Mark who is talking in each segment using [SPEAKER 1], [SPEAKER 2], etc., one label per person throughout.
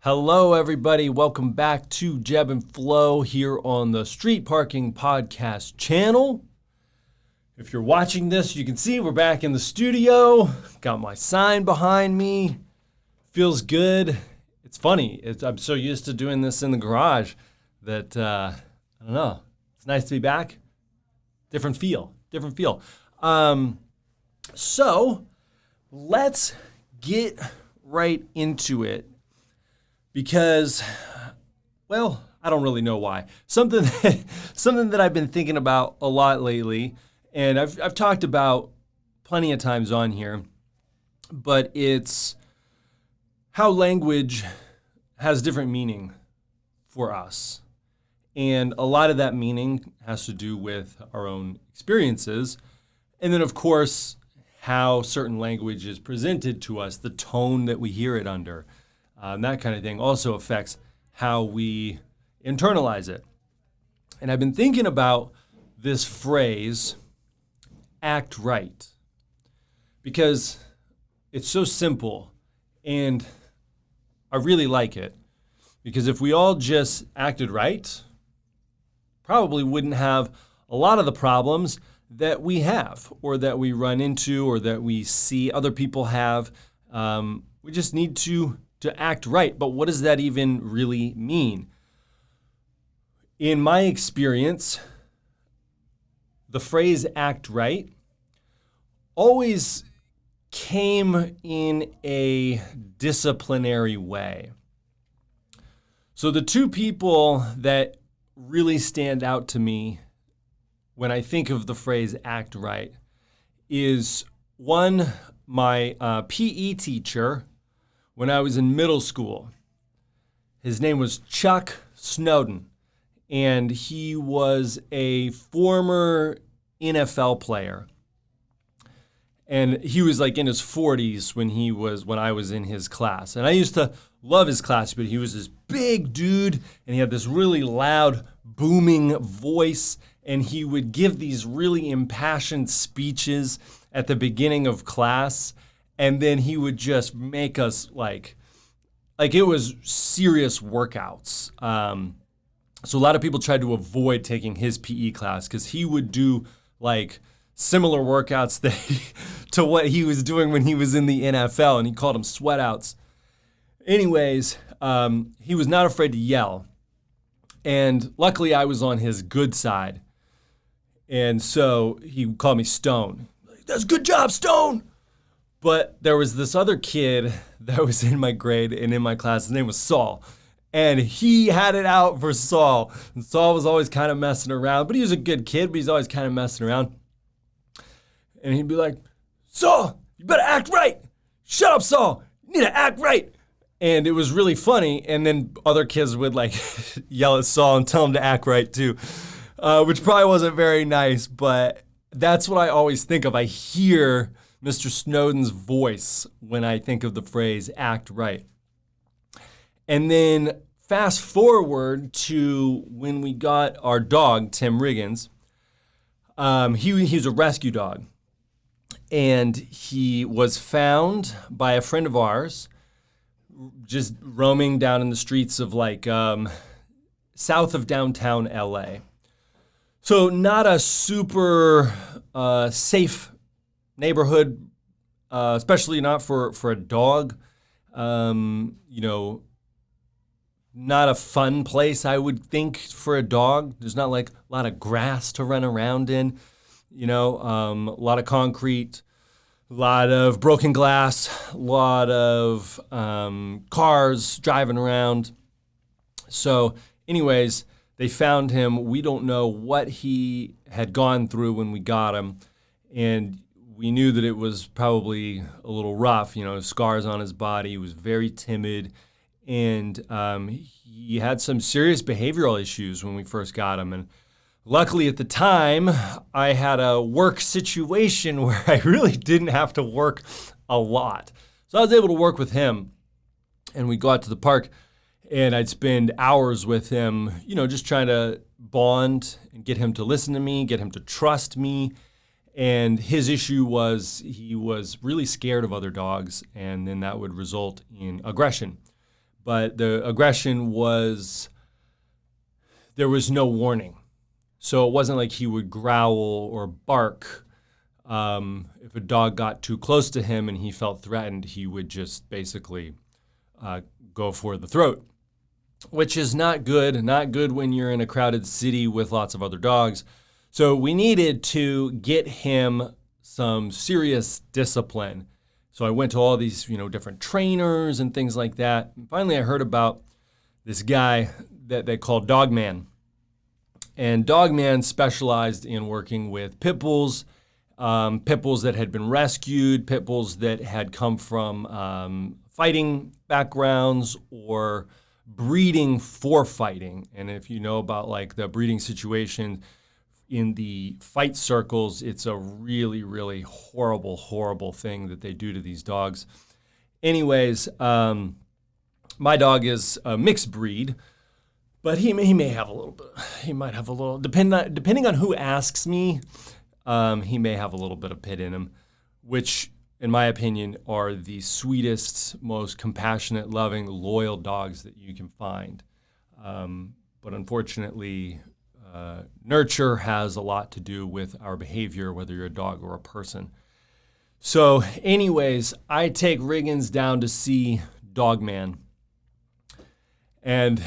[SPEAKER 1] Hello, everybody. Welcome back to JEB in Flow here on the Street Parking Podcast channel. If you're watching this, you can see we're back in the studio. Got my sign behind me. Feels good. It's funny. I'm so used to doing this in the garage that, I don't know. It's nice to be back. Different feel. So let's get right into it. Because, well, I don't really know why. Something that I've been thinking about a lot lately, and I've talked about plenty of times on here, but it's how language has different meaning for us. And a lot of that meaning has to do with our own experiences. And then, of course, how certain language is presented to us, the tone that we hear it under. That kind of thing also affects how we internalize it. And I've been thinking about this phrase, act right, because it's so simple and I really like it. Because if we all just acted right, probably wouldn't have a lot of the problems that we have or that we run into or that we see other people have. We just need to act right. But what does that even really mean? In my experience, the phrase act right always came in a disciplinary way. So the two people that really stand out to me when I think of the phrase act right is one, my PE teacher when I was in middle school. His name was Chuck Snowden, and he was a former NFL player. And he was like in his 40s when I was in his class. And I used to love his class, but he was this big dude, and he had this really loud, booming voice, and he would give these really impassioned speeches at the beginning of class. And then he would just make us like it was serious workouts. So a lot of people tried to avoid taking his PE class because he would do like similar workouts to what he was doing when he was in the NFL, and he called them sweatouts. Anyways, he was not afraid to yell. And luckily I was on his good side. And so he called me Stone. That's a good job, Stone. But there was this other kid that was in my grade and in my class. His name was Saul. And he had it out for Saul. And Saul was always kind of messing around. But he was a good kid, but he's always kind of messing around. And he'd be like, Saul, you better act right. Shut up, Saul. You need to act right. And it was really funny. And then other kids would like yell at Saul and tell him to act right too. Which probably wasn't very nice. But that's what I always think of. I hear Mr. Snowden's voice when I think of the phrase act right. And then fast forward to when we got our dog, Tim Riggins. He's a rescue dog. And he was found by a friend of ours just roaming down in the streets of like south of downtown LA. So not a super safe neighborhood, especially not for a dog. Not a fun place, I would think, for a dog. There's not like a lot of grass to run around in, a lot of concrete, a lot of broken glass, a lot of cars driving around. So anyways, they found him. We don't know what he had gone through when we got him. And we knew that it was probably a little rough, scars on his body. He was very timid. And he had some serious behavioral issues when we first got him. And luckily at the time, I had a work situation where I really didn't have to work a lot. So I was able to work with him. And we go out to the park, and I'd spend hours with him, just trying to bond and get him to listen to me, get him to trust me. And his issue was he was really scared of other dogs, and then that would result in aggression. but the aggression there was no warning. So it wasn't like he would growl or bark. If a dog got too close to him and he felt threatened, he would just basically go for the throat, which is not good. Not good when you're in a crowded city with lots of other dogs. So we needed to get him some serious discipline. So I went to all these, different trainers and things like that. And finally, I heard about this guy that they called Dogman. And Dogman specialized in working with pit bulls that had been rescued, pit bulls that had come from fighting backgrounds or breeding for fighting. And if you know about like the breeding situation in the fight circles, it's a really, really horrible, horrible thing that they do to these dogs. Anyways, my dog is a mixed breed, but he may have a little bit. He might have a little, depending on who asks me, he may have a little bit of pit in him, which, in my opinion, are the sweetest, most compassionate, loving, loyal dogs that you can find. But unfortunately, nurture has a lot to do with our behavior, whether you're a dog or a person. So anyways, I take Riggins down to see Dogman. And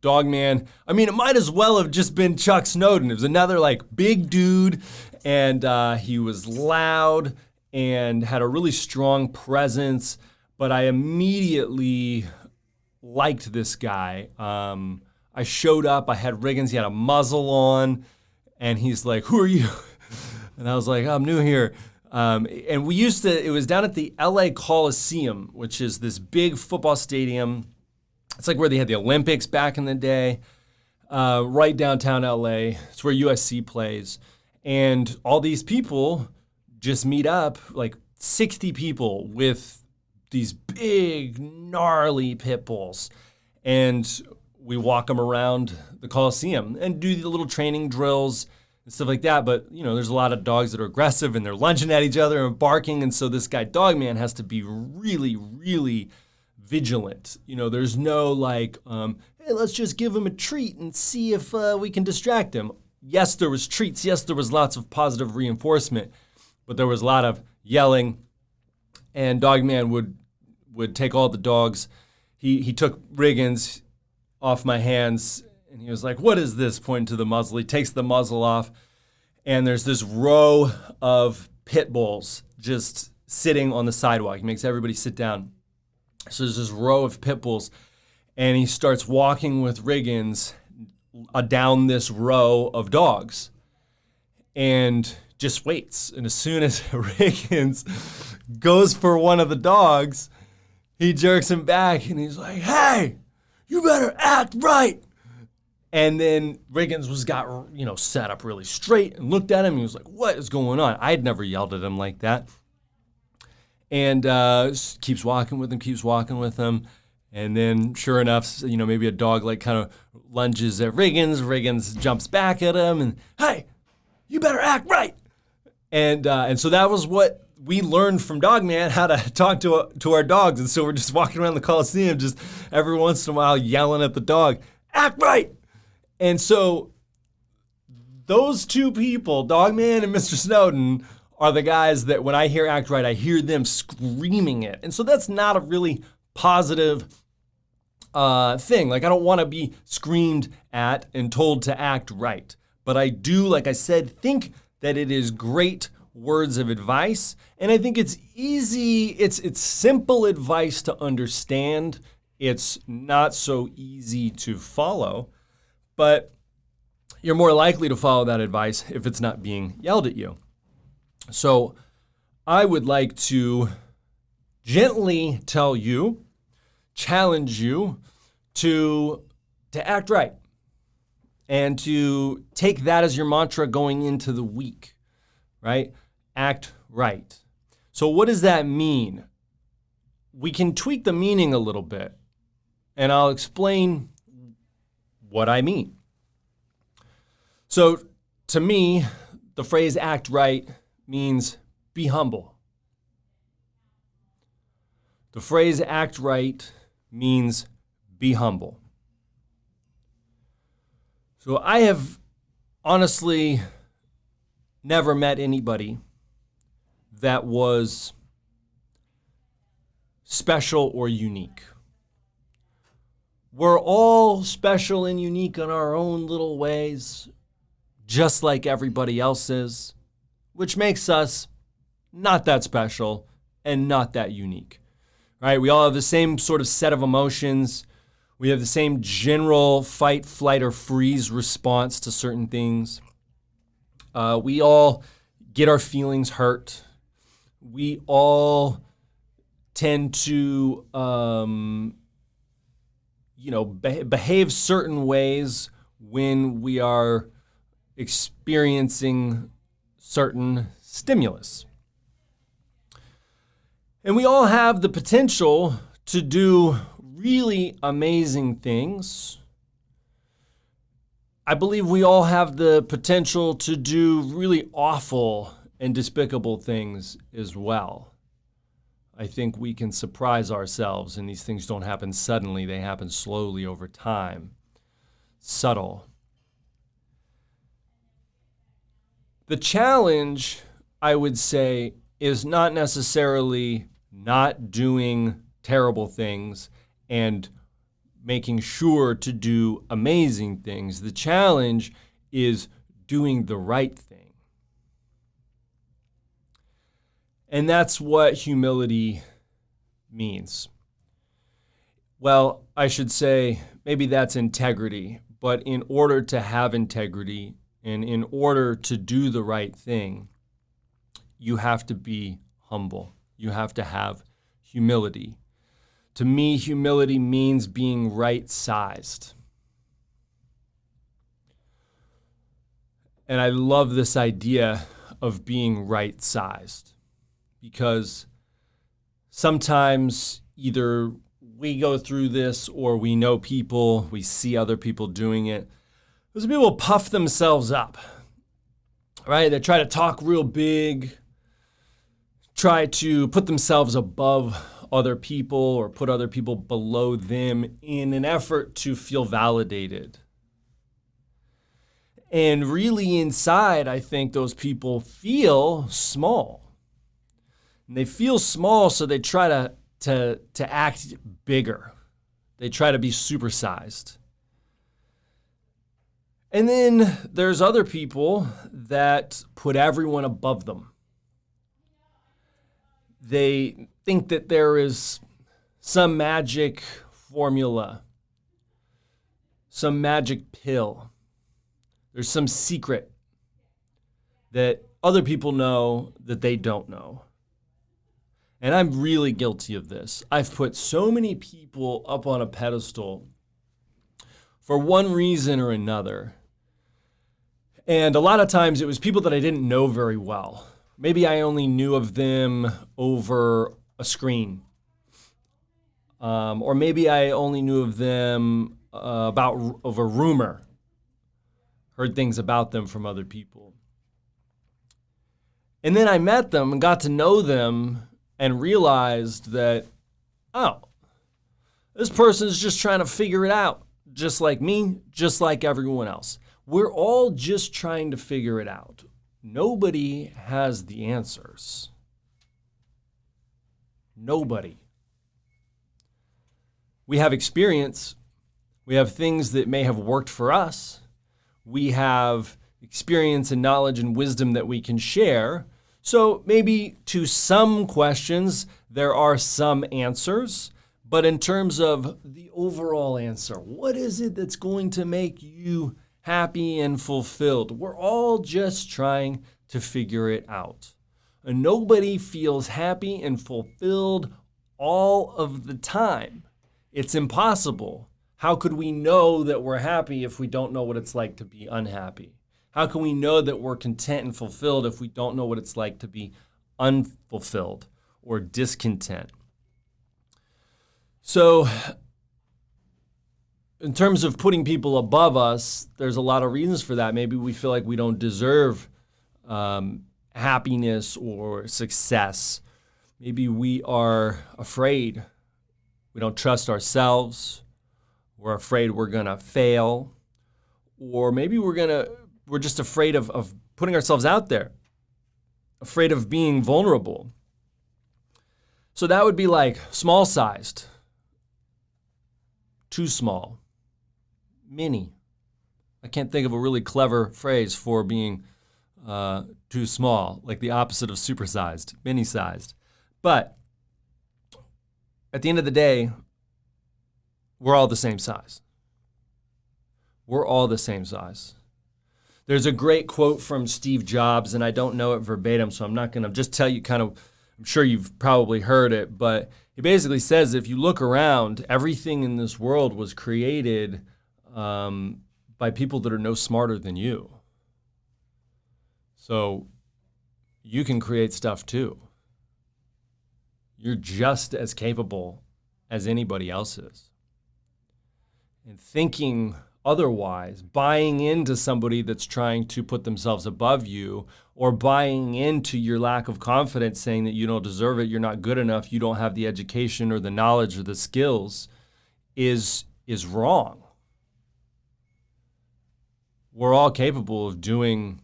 [SPEAKER 1] Dogman, it might as well have just been Chuck Snowden. It was another big dude, and he was loud and had a really strong presence, but I immediately liked this guy. I showed up, I had Riggins, he had a muzzle on, and he's like, "Who are you?" And I was like, "I'm new here." And it was down at the LA Coliseum, which is this big football stadium. It's like where they had the Olympics back in the day, right downtown LA. It's where USC plays. And all these people just meet up, 60 people with these big, gnarly pit bulls. And we walk them around the Coliseum and do the little training drills and stuff like that. But, there's a lot of dogs that are aggressive and they're lunging at each other and barking. And so this guy, Dogman, has to be really, really vigilant. There's no hey, let's just give him a treat and see if we can distract him. Yes, there was treats. Yes, there was lots of positive reinforcement, but there was a lot of yelling. And Dogman would take all the dogs. He took Riggins off my hands, and he was like, "What is this?" pointing to the muzzle. He takes the muzzle off, and there's this row of pit bulls just sitting on the sidewalk. He makes everybody sit down. So there's this row of pit bulls, and he starts walking with Riggins down this row of dogs and just waits. And as soon as Riggins goes for one of the dogs, he jerks him back, and he's like, "Hey, you better act right." And then Riggins got set up really straight and looked at him. And he was like, "What is going on?" I had never yelled at him like that. And keeps walking with him. And then sure enough, maybe a dog kind of lunges at Riggins. Riggins jumps back at him and, "Hey, you better act right." And so that was what we learned from Dogman, how to talk to our dogs. And so we're just walking around the Coliseum, just every once in a while yelling at the dog, "Act right." And so those two people, Dogman and Mr. Snowden, are the guys that when I hear act right, I hear them screaming it. And so that's not a really positive thing. I don't want to be screamed at and told to act right. But I do, like I said, think that it is great words of advice. And I think it's easy, it's simple advice to understand. It's not so easy to follow, but you're more likely to follow that advice if it's not being yelled at you. So I would like to gently tell you, challenge you to act right and to take that as your mantra going into the week, right? Act right. So what does that mean? We can tweak the meaning a little bit, and I'll explain what I mean. So to me, the phrase act right means be humble. The phrase act right means be humble. So I have honestly never met anybody that was special or unique. We're all special and unique in our own little ways, just like everybody else is, which makes us not that special and not that unique, right? We all have the same sort of set of emotions. We have the same general fight, flight, or freeze response to certain things. We all get our feelings hurt. We all tend to, behave certain ways when we are experiencing certain stimulus. And we all have the potential to do really amazing things. I believe we all have the potential to do really awful and despicable things as well. I think we can surprise ourselves, and these things don't happen suddenly. They happen slowly over time. Subtle. The challenge, I would say, is not necessarily not doing terrible things and making sure to do amazing things. The challenge is doing the right thing. And that's what humility means. Well, I should say maybe that's integrity, but in order to have integrity and in order to do the right thing, you have to be humble. You have to have humility. To me, humility means being right-sized. And I love this idea of being right-sized because sometimes either we go through this or we know people, we see other people doing it. Those people puff themselves up, right? They try to talk real big, try to put themselves above other people or put other people below them in an effort to feel validated. And really inside, I think those people feel small. And they feel small, so they try to act bigger. They try to be supersized. And then there's other people that put everyone above them. They think that there is some magic formula, some magic pill. There's some secret that other people know that they don't know. And I'm really guilty of this. I've put so many people up on a pedestal for one reason or another. And a lot of times it was people that I didn't know very well. Maybe I only knew of them over a screen. Or maybe I only knew of them over rumor. Heard things about them from other people. And then I met them and got to know them and realized that, oh, this person's just trying to figure it out, just like me, just like everyone else. We're all just trying to figure it out. Nobody has the answers. Nobody. We have experience. We have things that may have worked for us. We have experience and knowledge and wisdom that we can share. So maybe to some questions, there are some answers. But in terms of the overall answer, what is it that's going to make you happy and fulfilled? We're all just trying to figure it out. And nobody feels happy and fulfilled all of the time. It's impossible. How could we know that we're happy if we don't know what it's like to be unhappy? How can we know that we're content and fulfilled if we don't know what it's like to be unfulfilled or discontent? So, in terms of putting people above us, there's a lot of reasons for that. Maybe we feel like we don't deserve happiness or success. Maybe we are afraid. We don't trust ourselves. We're afraid we're going to fail, or maybe we're just afraid of putting ourselves out there, afraid of being vulnerable. So that would be like small-sized, too small, mini. I can't think of a really clever phrase for being too small, like the opposite of supersized, mini-sized. But at the end of the day, we're all the same size. We're all the same size. There's a great quote from Steve Jobs, and I don't know it verbatim, so I'm not going to just tell you I'm sure you've probably heard it, but he basically says if you look around, everything in this world was created by people that are no smarter than you. So you can create stuff too. You're just as capable as anybody else is. And thinking otherwise, buying into somebody that's trying to put themselves above you, or buying into your lack of confidence, saying that you don't deserve it, you're not good enough, you don't have the education or the knowledge or the skills, is wrong. We're all capable of doing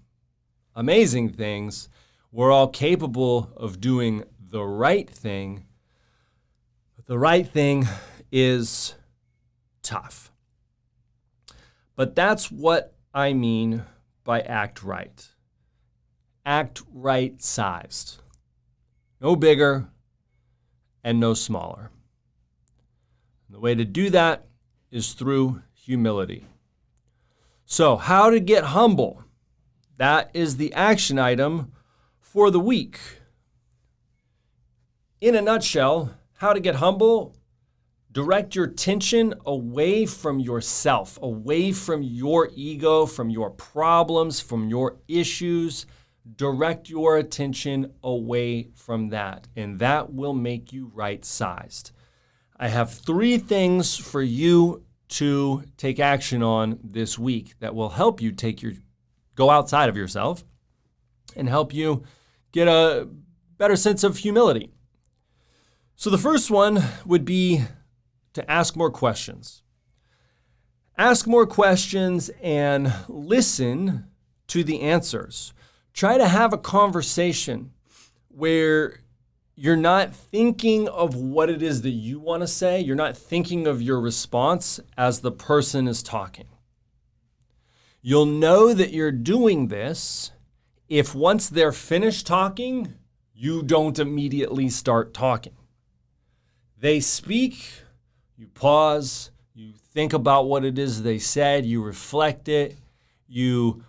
[SPEAKER 1] amazing things. We're all capable of doing the right thing. But the right thing is tough. But that's what I mean by act right. Act right sized. No bigger and no smaller. And the way to do that is through humility. So, how to get humble? That is the action item for the week. In a nutshell, how to get humble: direct your attention away from yourself, away from your ego, from your problems, from your issues. Direct your attention away from that, and that will make you right-sized. I have 3 things for you to take action on this week that will help you go outside of yourself and help you get a better sense of humility. So the first one would be to ask more questions. Ask more questions and listen to the answers. Try to have a conversation where you're not thinking of what it is that you want to say. You're not thinking of your response as the person is talking. You'll know that you're doing this if once they're finished talking, you don't immediately start talking. They speak, you pause, you think about what it is they said, you reflect it, you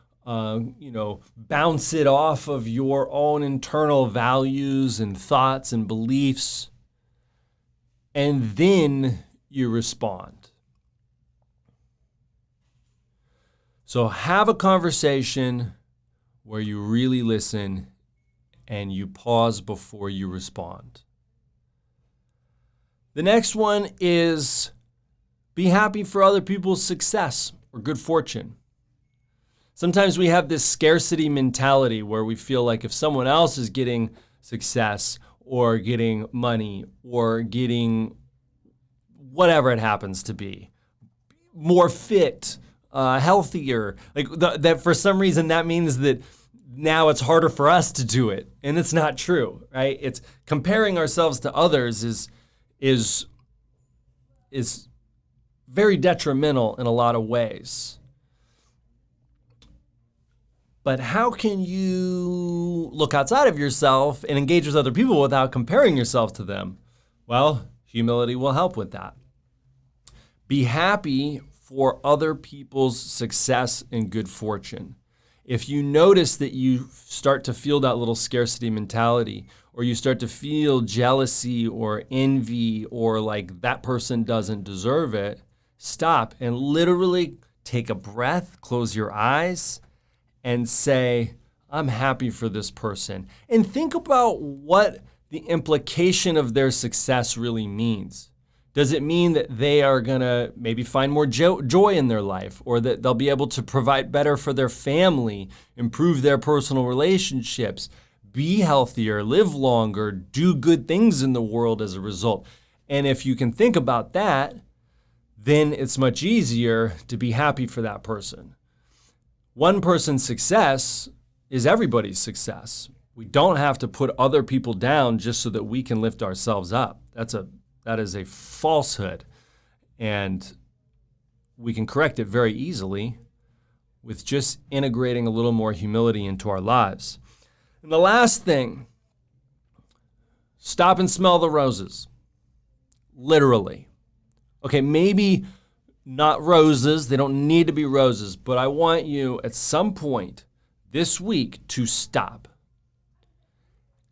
[SPEAKER 1] bounce it off of your own internal values and thoughts and beliefs, and then you respond. So have a conversation where you really listen and you pause before you respond. The next one is be happy for other people's success or good fortune. Sometimes we have this scarcity mentality where we feel like if someone else is getting success or getting money or getting whatever it happens to be, more fit, healthier, that for some reason that means that now it's harder for us to do it. And it's not true, right? It's comparing ourselves to others is very detrimental in a lot of ways. But how can you look outside of yourself and engage with other people without comparing yourself to them? Well, humility will help with that. Be happy for other people's success and good fortune. If you notice that you start to feel that little scarcity mentality, or you start to feel jealousy or envy, or like that person doesn't deserve it, stop and literally take a breath, close your eyes, and say, I'm happy for this person. And think about what the implication of their success really means. Does it mean that they are going to maybe find more joy in their life, or that they'll be able to provide better for their family, improve their personal relationships, be healthier, live longer, do good things in the world as a result? And if you can think about that, then it's much easier to be happy for that person. One person's success is everybody's success. We don't have to put other people down just so that we can lift ourselves up. That is a falsehood. And we can correct it very easily with just integrating a little more humility into our lives. And the last thing, stop and smell the roses. Literally. Okay, maybe not roses. They don't need to be roses, but I want you at some point this week to stop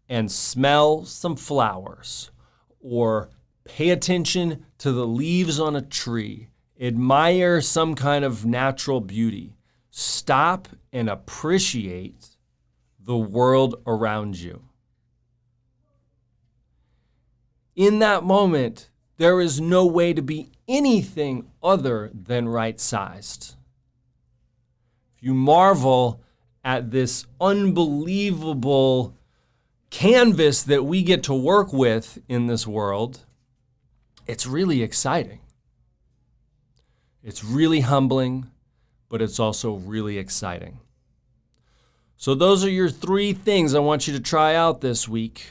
[SPEAKER 1] and smell some flowers or pay attention to the leaves on a tree. Admire some kind of natural beauty. Stop and appreciate the world around you. In that moment, there is no way to be anything other than right-sized. If you marvel at this unbelievable canvas that we get to work with in this world, it's really exciting. It's really humbling, but it's also really exciting. So those are your 3 things I want you to try out this week.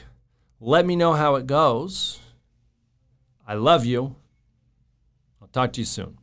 [SPEAKER 1] Let me know how it goes. I love you. I'll talk to you soon.